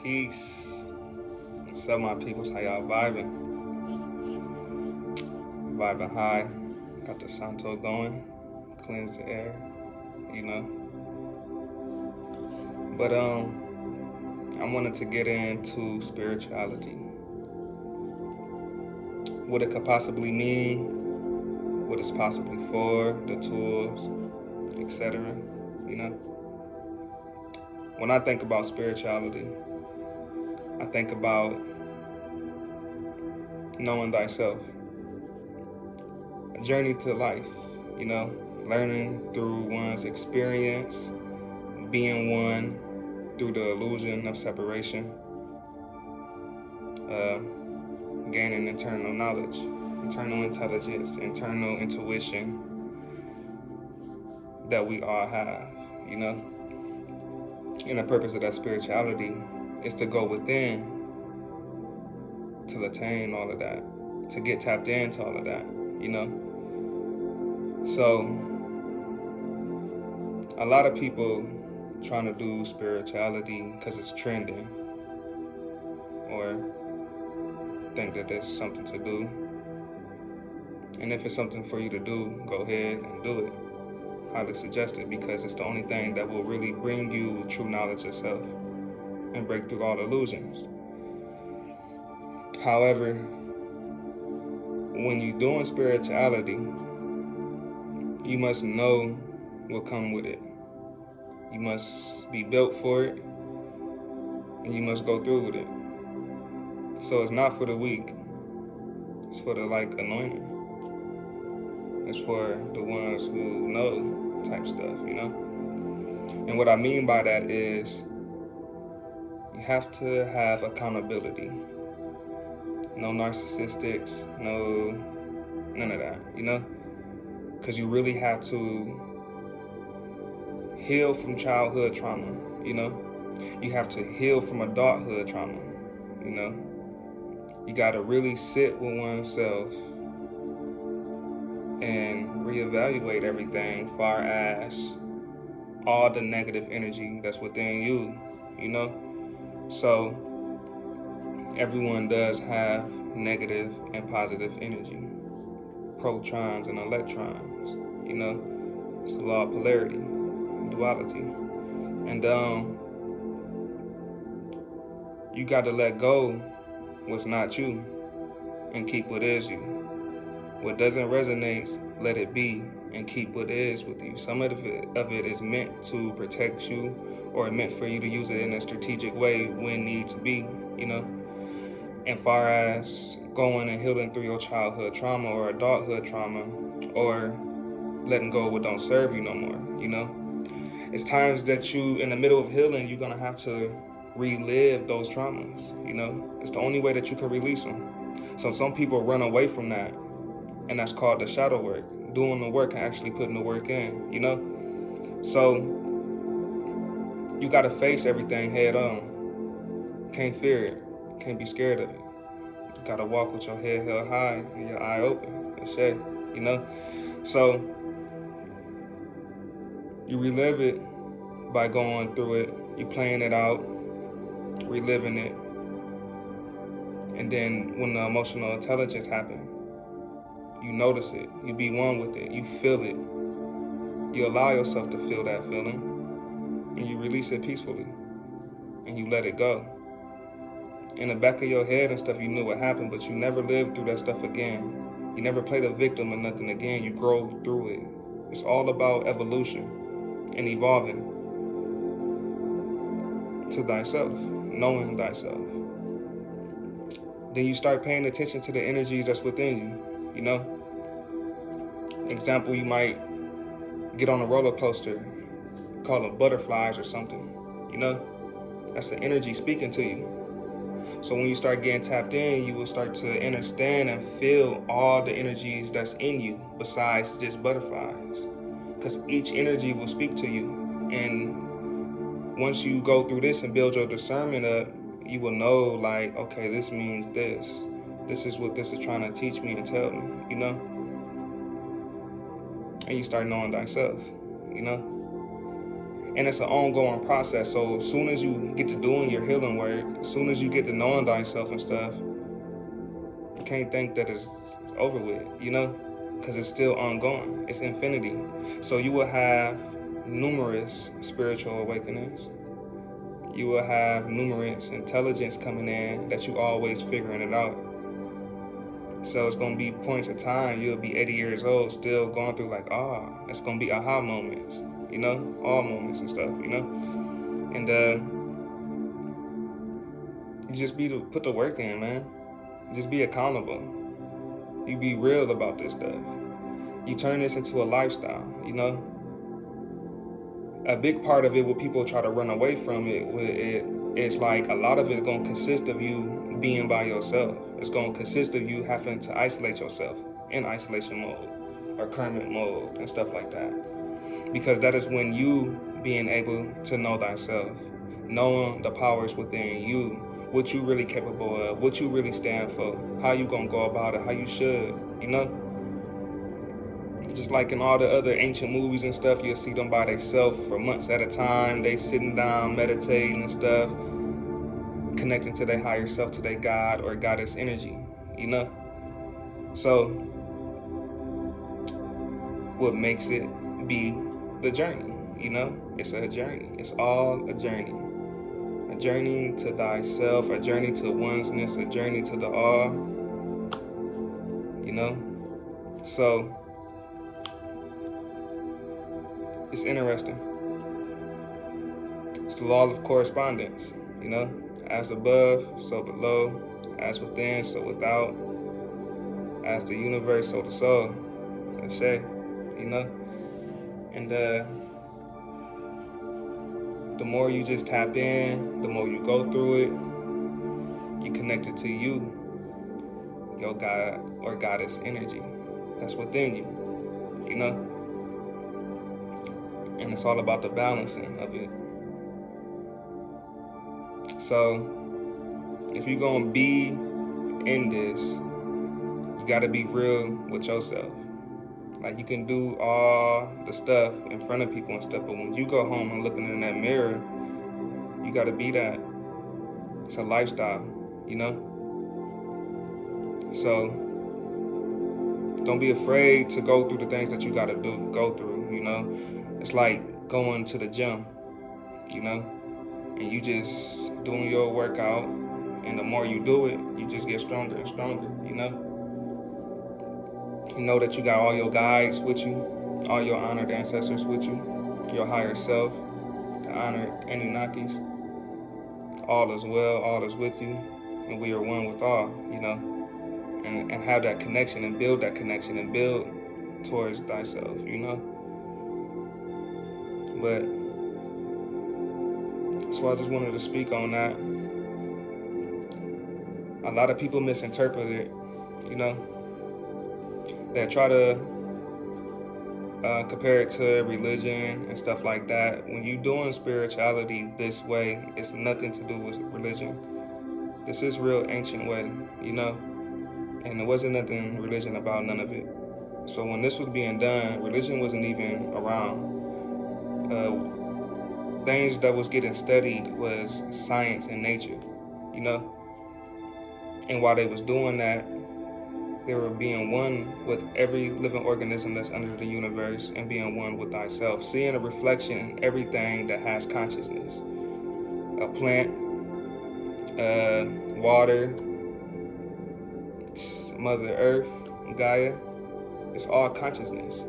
Peace. What's up, my peoples? How y'all vibing? Vibing high. Got the Santo going. Cleanse the air, you know. But I wanted to get into spirituality. What it could possibly mean, what it's possibly for, the tools, etc. You know. When I think about spirituality, I think about knowing thyself. A journey to life, you know, learning through one's experience, being one through the illusion of separation, gaining internal knowledge, internal intelligence, internal intuition that we all have, you know. And the purpose of that spirituality is to go within to attain all of that, to get tapped into all of that, you know. So a lot of people trying to do spirituality because it's trending, or think that there's something to do. And if it's something for you to do, go ahead and do it. Highly suggest it, because it's the only thing that will really bring you true knowledge of self and break through all illusions. However, when you're doing spirituality, you must know what comes with it. You must be built for it, and you must go through with it. So it's not for the weak. It's for the anointed. It's for the ones who know type stuff, you know? And what I mean by that is you have to have accountability. No narcissistics, none of that, you know? Because you really have to heal from childhood trauma, you know? You have to heal from adulthood trauma, you know? You got to really sit with oneself and reevaluate everything far as all the negative energy that's within you, you know? So everyone does have negative and positive energy, protons and electrons, you know? It's the law of polarity, duality. And you got to let go what's not you and keep what is you. What doesn't resonate, let it be, and keep what is with you. Some of it is meant to protect you, or meant for you to use it in a strategic way when need to be, you know? And far as going and healing through your childhood trauma or adulthood trauma, or letting go of what don't serve you no more, you know? It's times that you, in the middle of healing, you're gonna have to relive those traumas, you know? It's the only way that you can release them. So some people run away from that, and that's called the shadow work. Doing the work and actually putting the work in, you know? So you gotta face everything head on. Can't fear it, can't be scared of it. You gotta walk with your head held high and your eye open and shit, you know? So you relive it by going through it, you playing it out, reliving it, and then when the emotional intelligence happens, you notice it, you be one with it, you feel it, you allow yourself to feel that feeling, and you release it peacefully, and you let it go. In the back of your head and stuff, you knew what happened, but you never lived through that stuff again. You never played a victim or nothing again, you grow through it. It's all about evolution and evolving to thyself, knowing thyself. Then you start paying attention to the energies that's within you, you know? Example, you might get on a roller coaster, call them butterflies or something, you know? That's the energy speaking to you. So when you start getting tapped in, you will start to understand and feel all the energies that's in you besides just butterflies. Because each energy will speak to you. And once you go through this and build your discernment up, you will know, like, okay, this means this. This is what this is trying to teach me and tell me, you know? And you start knowing thyself, you know? And it's an ongoing process. So as soon as you get to doing your healing work, as soon as you get to knowing thyself and stuff, you can't think that it's over with, because it's still ongoing. It's infinity. So you will have numerous spiritual awakenings. You will have numerous intelligence coming in that you always figuring it out. So it's going to be points of time, you'll be 80 years old, still going through like, it's going to be aha moments, all moments and stuff, And you just put the work in, man. Just be accountable. You be real about this stuff. You turn this into a lifestyle, A big part of it, what people try to run away from it's like a lot of it going to consist of you being by yourself. It's going to consist of you having to isolate yourself in isolation mode or kermit mode and stuff like that. Because that is when you being able to know thyself, knowing the powers within you, what you really capable of, what you really stand for, how you gonna go about it, how you should, Just like in all the other ancient movies and stuff, you'll see them by themselves for months at a time. They sitting down, meditating and stuff, connecting to their higher self, to their God or goddess energy, So what makes it be the journey, It's a journey. It's all a journey. A journey to thyself, a journey to oneness, a journey to the all, So it's interesting. It's the law of correspondence, As above, so below. As within, so without. As the universe, so the soul. Cliche, And the more you just tap in, the more you go through it, you connect it to you, your God or goddess energy. That's within you, And it's all about the balancing of it. So if you're going to be in this, you got to be real with yourself. Like, you can do all the stuff in front of people and stuff, but when you go home and looking in that mirror, you got to be that. It's a lifestyle, So don't be afraid to go through the things that you got to go through, It's like going to the gym, and you just doing your workout, and the more you do it, you just get stronger and stronger, You know that you got all your guides with you, all your honored ancestors with you, your higher self, the honored Anunnakis. All is well, all is with you, and we are one with all, and have that connection and build that connection and build towards thyself, But so I just wanted to speak on that. A lot of people misinterpret it, They try to compare it to religion and stuff like that. When you're doing spirituality this way, it's nothing to do with religion. This is real ancient way, And there wasn't nothing religion about none of it. So when this was being done, religion wasn't even around. Things that was getting studied was science and nature, And while they was doing that, they were being one with every living organism that's under the universe and being one with thyself, seeing a reflection in everything that has consciousness. A plant, water, Mother Earth, Gaia, it's all consciousness.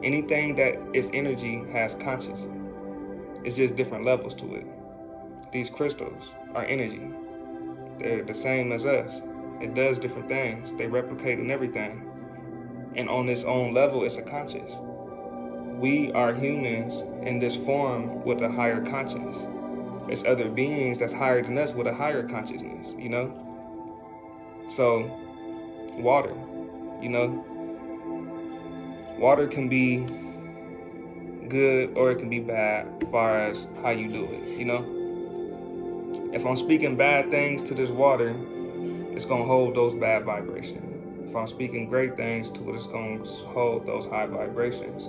Anything that is energy has consciousness. It's just different levels to it. These crystals are energy. They're the same as us. It does different things. They replicate in everything. And on its own level, it's a conscious. We are humans in this form with a higher conscience. It's other beings that's higher than us with a higher consciousness, So, water, Water can be good or it can be bad as far as how you do it, If I'm speaking bad things to this water, it's going to hold those bad vibrations. If I'm speaking great things to it, it's going to hold those high vibrations,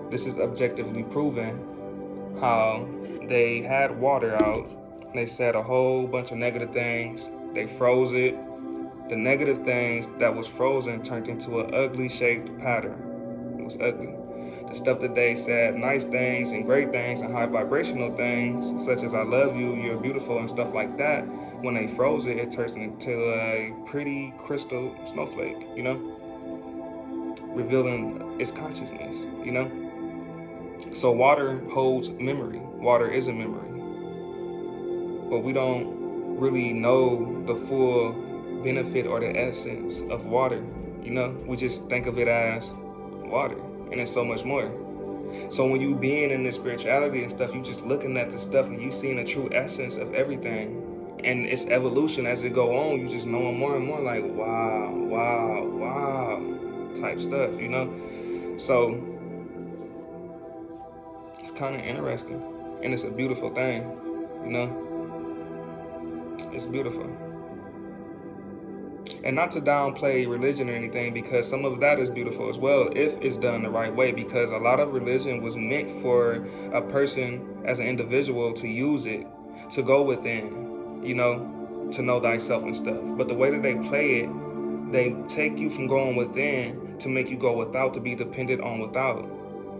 This is objectively proven how they had water out. They said a whole bunch of negative things. They froze it. The negative things that was frozen turned into an ugly shaped pattern. It was ugly. The stuff that they said, nice things and great things and high vibrational things, such as I love you, you're beautiful and stuff like that, when they froze it, it turns into a pretty crystal snowflake, revealing its consciousness, So water holds memory. Water is a memory. But we don't really know the full benefit or the essence of water, We just think of it as water, and it's so much more. So when you being in this spirituality and stuff, you just looking at the stuff and you seeing the true essence of everything. And its evolution as it go on, you just knowing more and more like, wow, wow, wow, type stuff, So it's kind of interesting. And it's a beautiful thing, It's beautiful. And not to downplay religion or anything, because some of that is beautiful as well if it's done the right way, because a lot of religion was meant for a person as an individual to use it, to go within, to know thyself and stuff. But the way that they play it, they take you from going within to make you go without, to be dependent on without.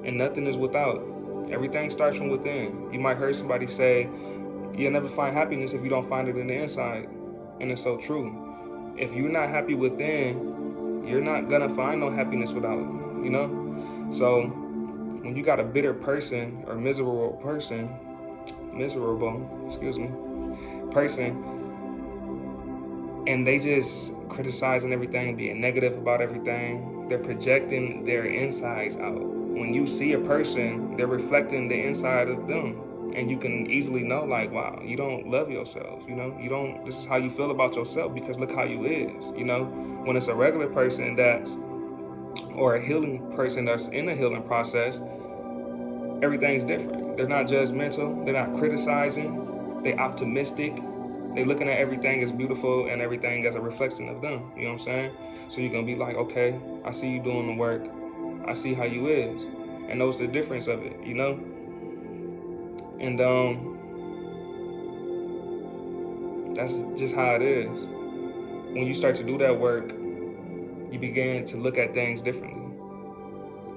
And nothing is without. Everything starts from within. You might hear somebody say, you'll never find happiness if you don't find it in the inside. And it's so true. If you're not happy within, you're not gonna find no happiness without, So when you got a bitter person or miserable person, and they just criticizing everything, being negative about everything, they're projecting their insides out. When you see a person, they're reflecting the inside of them. And you can easily know, like, wow, you don't love yourself, this is how you feel about yourself because look how you is, When it's a regular person or a healing person that's in a healing process, everything's different. They're not judgmental, they're not criticizing, they're optimistic, they're looking at everything as beautiful and everything as a reflection of them, you know what I'm saying? So you're gonna be like, okay, I see you doing the work, I see how you is, and knows the difference of it, And that's just how it is. When you start to do that work, you begin to look at things differently.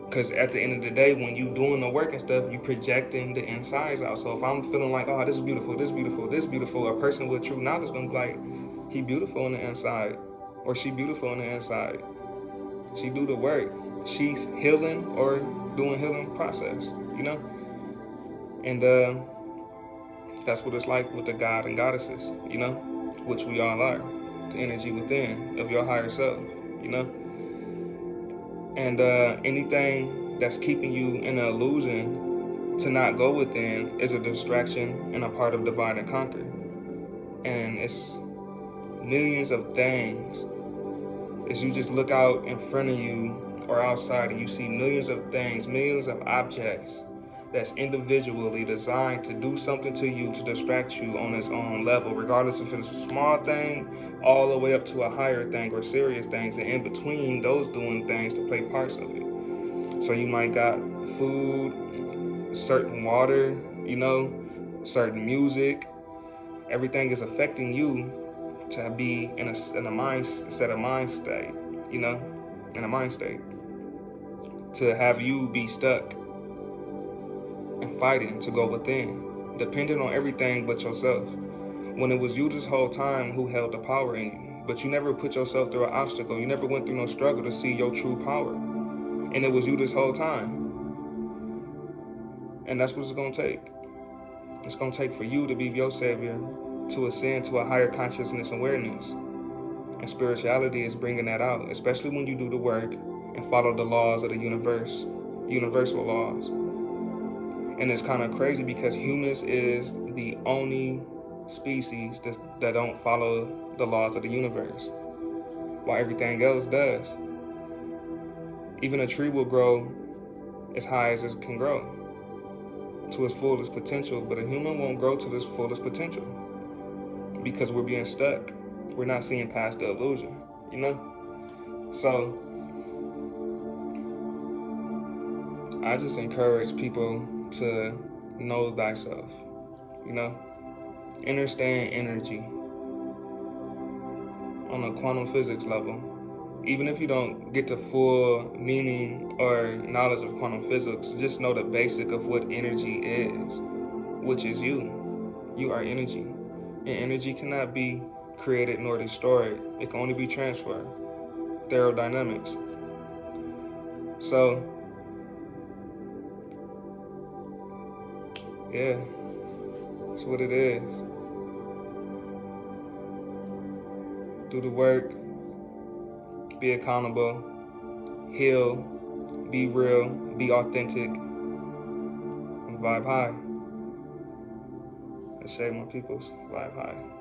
Because at the end of the day, when you doing the work and stuff, you projecting the insides out. So if I'm feeling like, oh, this is beautiful, this is beautiful, this is beautiful, a person with true knowledge is gonna be like, he beautiful on the inside, or she beautiful on the inside. She do the work. She's healing or doing healing process, And that's what it's like with the God and goddesses, which we all are, the energy within of your higher self, And anything that's keeping you in an illusion to not go within is a distraction and a part of divide and conquer. And it's millions of things. As you just look out in front of you or outside and you see millions of things, millions of objects that's individually designed to do something to you, to distract you on its own level, regardless if it's a small thing all the way up to a higher thing or serious things, and in between those doing things to play parts of it. So you might got food, certain water, certain music. Everything is affecting you to be in a mind state, in a mind state, to have you be stuck and fighting to go within, dependent on everything but yourself. When it was you this whole time who held the power in you, but you never put yourself through an obstacle. You never went through no struggle to see your true power. And it was you this whole time. And that's what it's gonna take. It's gonna take for you to be your savior, to ascend to a higher consciousness awareness. And spirituality is bringing that out, especially when you do the work and follow the laws of the universe, universal laws. And it's kind of crazy because humans is the only species that don't follow the laws of the universe, while everything else does. Even a tree will grow as high as it can grow, to its fullest potential, but a human won't grow to its fullest potential because we're being stuck. We're not seeing past the illusion, So I just encourage people to know thyself. You know, understand energy on a quantum physics level. Even if you don't get the full meaning or knowledge of quantum physics, just know the basic of what energy is, which is you. You are energy. And energy cannot be created nor destroyed. It can only be transferred. Thermodynamics. So, yeah, that's what it is. Do the work, be accountable, heal, be real, be authentic, and vibe high. Let's say my peoples, vibe high.